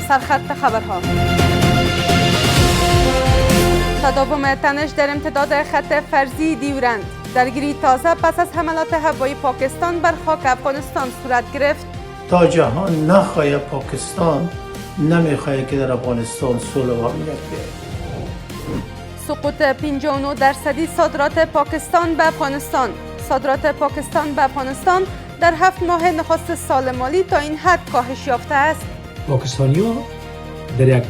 سرخط خبرها. تداوم تنش در امتداد خط فرضی دیورند. درگیری تازه پس از حملات هوایی پاکستان بر خاک افغانستان صورت گرفت. تا جهان نخواهد پاکستان نمیخواهد که در افغانستان صلح و امنیت بیاید. سقوط 59% صادرات پاکستان به افغانستان. صادرات پاکستان به افغانستان در 7 ماه نخست سال مالی تا این حد کاهش یافته است. پاکستانی‌ها در یک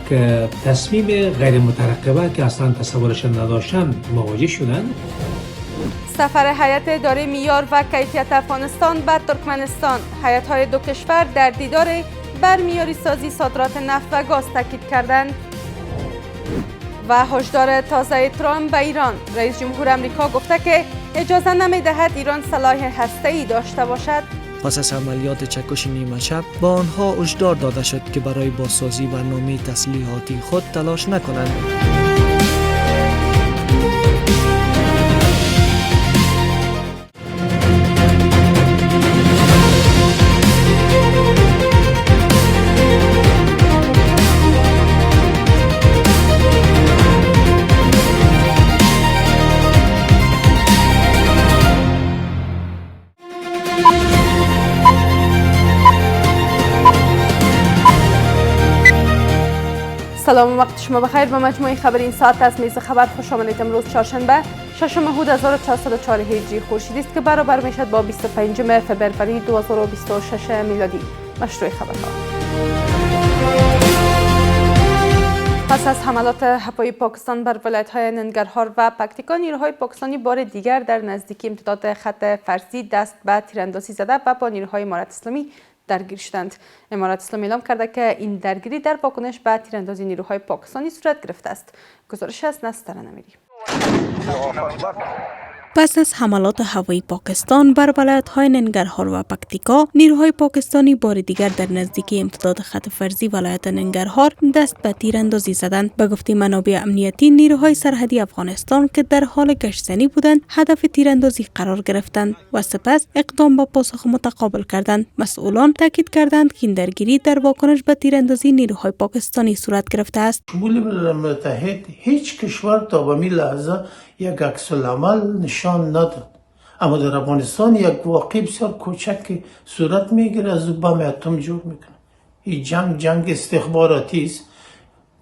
تصمیم غیر مترقبه که اصلا تصورش نداشتند مواجه شدند. سفر هیئت اداره معیار و کیفیت افغانستان به ترکمنستان. هیئت‌های دو کشور در دیدار بر معیاری سازی صادرات نفت و گاز تاکید کردند. و هشدار تازه ترامپ به ایران. رئیس جمهور آمریکا گفته که اجازه نمی‌دهد ایران سلاح هسته‌ای داشته باشد. پس از عملیات چکش نیمه شب با آنها هشدار داده شد که برای بازسازی برنامه تسلیحاتی خود تلاش نکنند. سلام و وقت شما بخیر. به مجموعه خبر این ساعت از میز خبر خوش آمدید. امروز چهارشنبه 6 مهر 1404 هجری خورشیدی است که برابر میشد با 25 فوریه 2026 میلادی. مشروع خبرها. پس از حملات هوایی پاکستان بر ولایت‌های ننگرهار و پکتیکا، نیروهای پاکستانی بار دیگر در نزدیکی امتداد خط فرضی دست به تیراندازی زده و با نیروهای امارت اسلامی درگیر شدند. امارت اسلامی اعلام کرده که این درگیری در واکنش به تیراندازی نیروهای پاکستانی صورت گرفته است. گزارش از نصر نمیری. پس از حملات هوایی پاکستان بر ولایت‌های ننگرهار و پکتیکا، نیروهای پاکستانی بار دیگر در نزدیکی امتداد خط فرضی ولایت ننگرهار دست به تیراندازی زدند. به گفته منابع امنیتی، نیروهای سرحدی افغانستان که در حال گشتزنی بودند، هدف تیراندازی قرار گرفتند و سپس اقدام به پاسخ متقابل کردند. مسئولان تاکید کردند که این درگیری در واکنش به تیراندازی نیروهای پاکستانی صورت گرفته است. شمول ملل متحد هیچ کشور تا به این لحظه یک عکس العمل نشان نداد، اما در افغانستان یک واقعه بسیار کوچک صورت میگیره، از بم اتم جور میکنه. این جنگ استخباراتی است.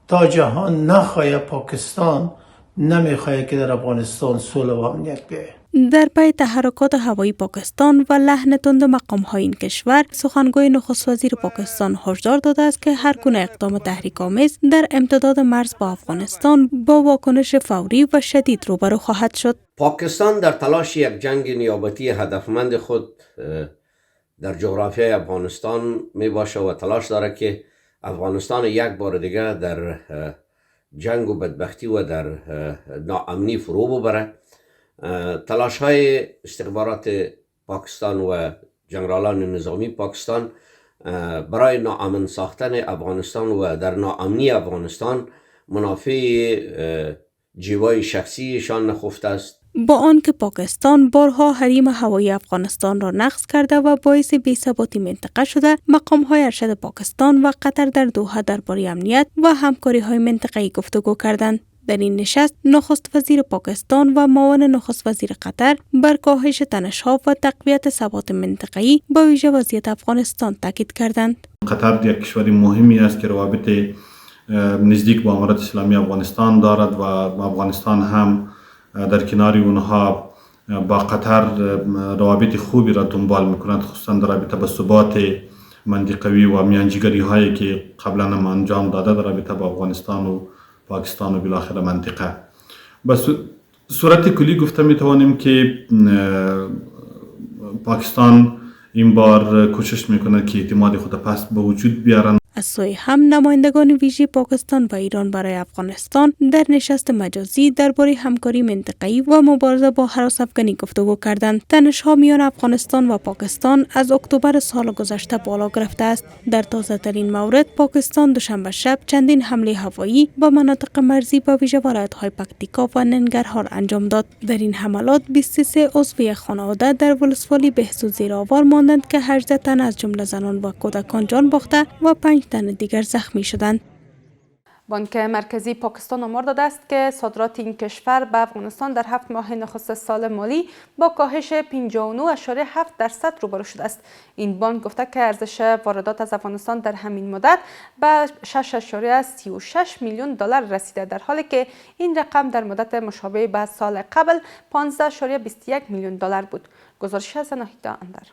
تا جهان نخواهد پاکستان نمیخواهد که در افغانستان صلح و امنیت بیاید. در پی تحرکات هوایی پاکستان و لحن تند مقام‌های این کشور، سخنگوی نخست وزیر پاکستان هشدار داده است که هر گونه اقدام تحریک‌آمیز در امتداد مرز با افغانستان با واکنش فوری و شدید روبرو خواهد شد. پاکستان در تلاش یک جنگ نیابتی هدفمند خود در جغرافیای افغانستان می باشه و تلاش داره که افغانستان یک بار دیگر در جنگ و بدبختی و در ناامنی فرو ببره. تلاش های استخبارات پاکستان و جنرالان نظامی پاکستان برای ناامن ساختن افغانستان و در ناامنی افغانستان منافع جیبای شخصیشان نخفته است. با آنکه پاکستان بارها حریم هوایی افغانستان را نقض کرده و باعث بی‌ثباتی منطقه شده، مقام‌های ارشد پاکستان و قطر در دوحه درباره امنیت و همکاری‌های منطقه‌ای گفتگو کردند. در این نشست نخست وزیر پاکستان و معاون نخست وزیر قطر بر کاهش تنش‌ها و تقویت ثبات منطقه‌ای با ویژه وضعیت افغانستان تاکید کردند. قطر یک کشور مهمی است که روابط نزدیک با امارت اسلامی افغانستان دارد و افغانستان هم در کنار اونها با قطر روابط خوبی را دنبال می‌کند، خصوصا در رابطه با ثبات منطقوی و میانجیگری هایی که قبلا هم انجام داده در رابطه با افغانستان و پاکستان و بالاخره منطقه. به صورت کلی گفته میتوانیم که پاکستان این بار کوشش میکنه که اعتماد خود پس به وجود بیارن. از سوی هم نمایندگان ویژه پاکستان و ایران برای افغانستان در نشست مجازی درباره همکاری منطقه‌ای و مبارزه با هراس افغانی گفتگو کردند. تنش‌ها میان افغانستان و پاکستان از اکتبر سال گذشته بالا گرفته است. در تازه‌ترین مورد پاکستان دوشنبه شب چندین حمله هوایی به مناطق مرزی با ویژه ولایت‌های پکتیکا و ننگرهار انجام داد. در این حملات 23 عضو یک خانواده در ولسوالی بهزود زیرآوار ماندند که 18 تن از جمله زنان و کودکان جان باخته و 5 تن دیگر زخمی شدند. بانک مرکزی پاکستان آمار داده است که صادرات این کشور به افغانستان در 7 ماه نخست سال مالی با کاهش 59.7% روبرو شده است. این بانک گفته که ارزش واردات از افغانستان در همین مدت به 6.36 میلیون دلار رسیده، در حالی که این رقم در مدت مشابه به سال قبل 15.21 میلیون دلار بود. گزارش از ناهیدا اندر.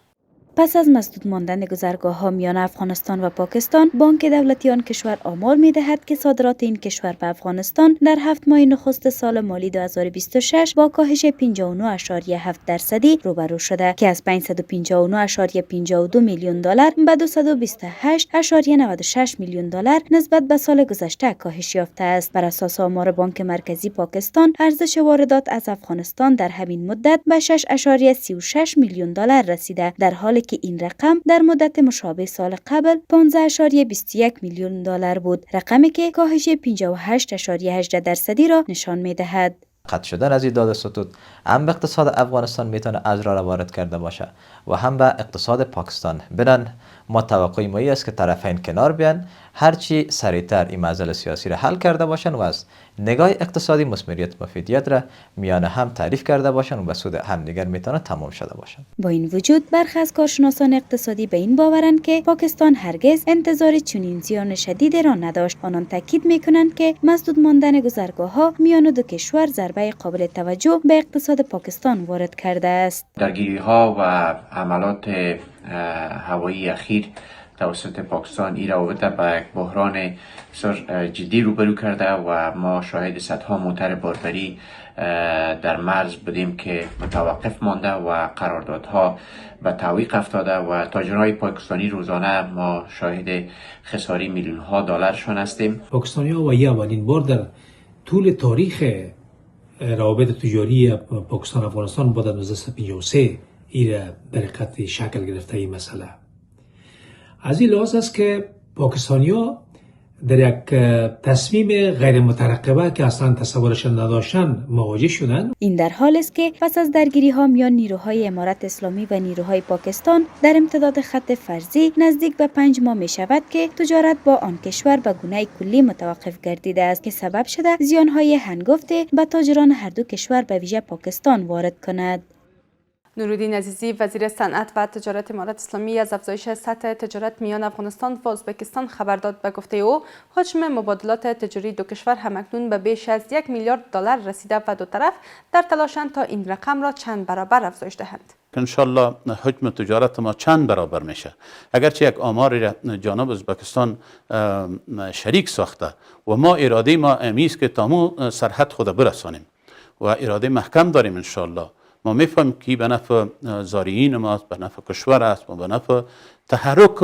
پس از مسدود ماندن گذرگاه‌ها میان افغانستان و پاکستان، بانک دولتی آن کشور آمار می‌دهد که صادرات این کشور به افغانستان در 7 ماه نخست سال مالی 2026 با کاهش 59.7% روبرو شده که از 559.52 میلیون دلار به 228.96 میلیون دلار نسبت به سال گذشته کاهش یافته است. بر اساس آمار بانک مرکزی پاکستان، ارزش واردات از افغانستان در همین مدت به 6.36 میلیون دلار رسیده، در حالی که این رقم در مدت مشابه سال قبل 15.21 میلیون دلار بود، رقمی که کاهش 58.18% را نشان می‌دهد. قطع شدن از این داد ستود هم به اقتصاد افغانستان میتونه اضرار وارد کرده باشه و هم به اقتصاد پاکستان. بنان ما توقع ما است که طرفین کنار بیان، هرچی سریعتر این معضل سیاسی را حل کرده باشن و از نگاه اقتصادی مثمریت مفیدیت را میان هم تعریف کرده باشن و به سود همدیگر میتونه تمام شده باشن. با این وجود برخی از کارشناسان اقتصادی به این باورند که پاکستان هرگز انتظار چنین زیان شدید را نداشت. آنان تاکید میکنند که مسدود ماندن گذرگاه‌ها میان دو کشور ضربه قابل توجه به اقتصاد پاکستان وارد کرده است. درگیری‌ها و حملات هوایی اخیر توسط پاکستان این رابطه به یک بحران جدی روبرو کرده و ما شاهد صدها موتر باربری در مرز بودیم که متوقف مانده و قراردادها به تعویق افتاده و تاجرهای پاکستانی روزانه ما شاهد خساری میلیون‌ها دلارشان هستیم. پاکستانی‌ها و اولین بار در طول تاریخ روابط تجاری پاکستان افغانستان بعد از 1953 این در حقیقت شکل گرفته این مسئله. از این لحاظ است که پاکستانی‌ها در یک تصمیم غیر مترقبه که اصلا تصورش نداشتن مواجه شدند. این در حال است که پس از درگیری‌ها میان نیروهای امارت اسلامی و نیروهای پاکستان در امتداد خط فرضی نزدیک به 5 ماه می شود که تجارت با آن کشور به گونه کلی متوقف گردیده است که سبب شده زیانهای هنگفته به تاجران هر دو کشور به ویژه پاکستان وارد کند. نورالدین عزیزی وزیر صنعت و تجارت امارت اسلامی از افزایش سطح تجارت میان افغانستان و ازبکستان خبر داد. به گفته او حجم مبادلات تجاری دو کشور همکنون به بیش از 1 میلیارد دلار رسیده و دو طرف در تلاشند تا این رقم را چند برابر افزایش دهند. انشالله حجم تجارت ما چند برابر میشه. اگرچه یک آمار جانب ازبکستان شریک ساخته و ما اراده ما امیست که تامو سرحد خود برسانیم و اراده محکم داریم. انشالله ما میفهمیم که به نفع زارعین ماست، به نفع کشور است و به نفع تحرک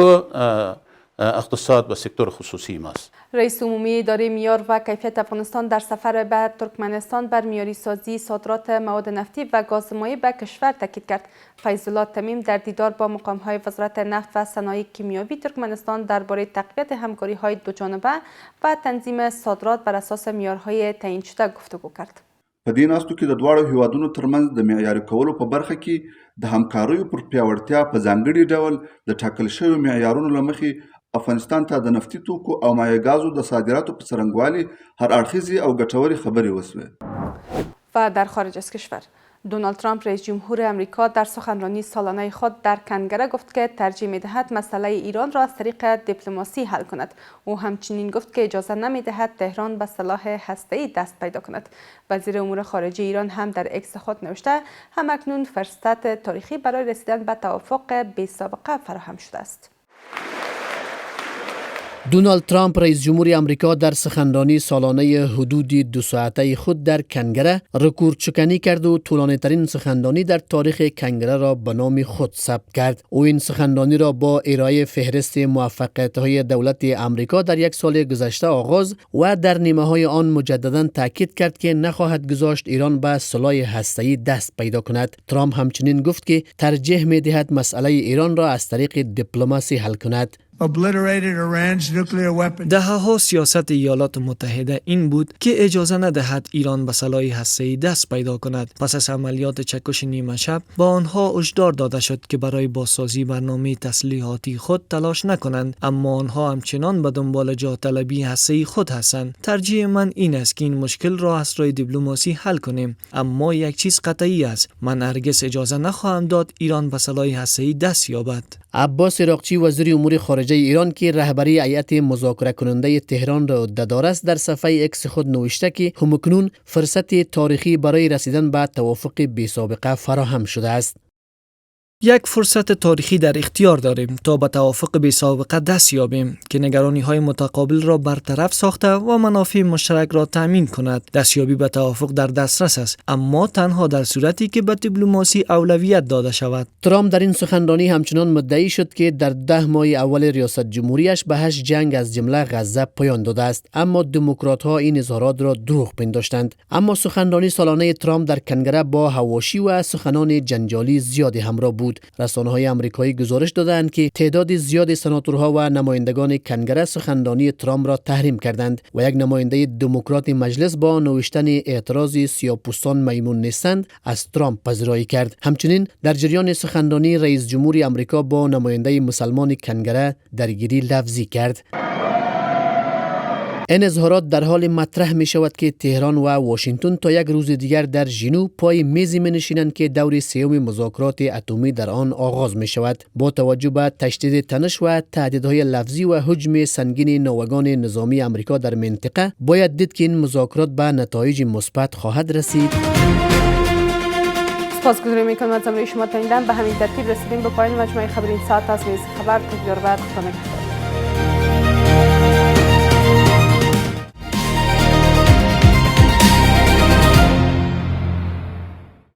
اقتصاد و سکتور خصوصی ماست. رئیس عمومی اداره معیار و کیفیت افغانستان در سفر به ترکمنستان بر معیاری سازی صادرات مواد نفتی و گاز مایع به کشور تاکید کرد. فیض الله تمیم در دیدار با مقام‌های وزارت نفت و صنایع کیمیاوی ترکمنستان درباره تقویت همکاری‌های دوجانبه و تنظیم صادرات بر اساس معیارهای تعیین شده گفتگو کرد. په دې ناستو کې د دواړو هیوادونو ترمنځ د معیاري کولو په برخه کې د همکاریو پر پیاوړتیا په ځانګړي ډول د ټاکل شویو معیارونو له مخې افغانستان ته د نفتي توکو او مایع ګازو د صادراتو په څرنګوالي هر اړخیزې او ګټورې خبرې وسوې. و در خارج از کشور دونالد ترامپ رئیس جمهور امریکا در سخنرانی سالانه خود در کنگره گفت که ترجیح می‌دهد مسئله ایران را از طریق دیپلماسی حل کند. او همچنین گفت که اجازه نمی‌دهد تهران به سلاح هسته‌ای دست پیدا کند. وزیر امور خارجه ایران هم در اکس خود نوشته همکنون فرصت تاریخی برای رسیدن به توافق بی‌سابقه فراهم شده است. دونالد ترامپ رئیس جمهور امریکا در سخنرانی سالانه حدود 2 ساعته خود در کنگره رکورد شکنی کرد و طولانی ترین سخنرانی در تاریخ کنگره را به نام خود ثبت کرد. او این سخنرانی را با ارائه فهرست موفقیت‌های دولت امریکا در یک سال گذشته آغاز و در نیمه های آن مجددا تاکید کرد که نخواهد گذاشت ایران به سلاح هسته‌ای دست پیدا کند. ترامپ همچنین گفت که ترجیح می‌دهد مسئله ایران را از طریق دیپلماسی حل کند. obliterated Iran's nuclear weapons. دهه‌ها سیاست ایالات متحده این بود که اجازه ندهد ایران به سلاح هسته‌ای دست پیدا کند. پس از عملیات چکش نیمه شب با آنها هشدار داده شد که برای بازسازی برنامه تسلیحاتی خود تلاش نکنند، اما آنها همچنان به دنبال جاه طلبی هسته‌ای خود هستند. ترجیح من این است که این مشکل را از راه دیپلماسی حل کنیم، اما یک چیز قطعی است: من هرگز اجازه نخواهم داد ایران به سلاح هسته‌ای دست یابد. عباس عراقچی وزیر امور خارجه ایران که رهبری هیئت مذاکره کننده تهران را عهده‌دار است در صفحه اکس خود نوشته که همکنون فرصت تاریخی برای رسیدن به توافق بی‌سابقه فراهم شده است. یک فرصت تاریخی در اختیار داریم تا به توافق بی‌سابقه دست یابیم که نگرانی‌های متقابل را برطرف ساخته و منافع مشترک را تامین کند. دستیابی به توافق در دسترس است، اما تنها در صورتی که به دیپلماسی اولویت داده شود. ترامپ در این سخنرانی همچنان مدعی شد که در 10 ماه اول ریاست جمهوریش به 8 جنگ از جمله غزه پایان داده است، اما دموکرات‌ها این اظهارات را دروغ پنداشتند. اما سخنرانی سالانه ترامپ در کنگره با حواشی و سخنان جنجالی زیادی همراه بود. رسانه‌های آمریکایی گزارش دادند که تعداد زیاد سناتورها و نمایندگان کنگره سخنرانی ترامپ را تحریم کردند و یک نماینده دموکرات مجلس با نوشتن اعتراض سیاه‌پوستان میمون نیستند از ترامپ پذیرایی کرد. همچنین در جریان سخنرانی رئیس جمهور آمریکا با نماینده مسلمان کنگره درگیری لفظی کرد. این اظهارات در حال مطرح می شود که تهران و واشنگتن تا یک روز دیگر در ژنو پای میزی می نشینند که دور سوم مذاکرات اتمی در آن آغاز می شود. با توجه به تشدید تنش و تهدیدهای لفظی و هجوم سنگین ناوگان نظامی آمریکا در منطقه، باید دید که این مذاکرات به نتایج مثبت خواهد رسید. سپاسگزاری میکنم از همراهی شما تا این دم. به همین ترتیب رسیدیم به پایان مجموعه خبری این ساعت از میز خبر. تا دیدار بعد، خدا نگهدار.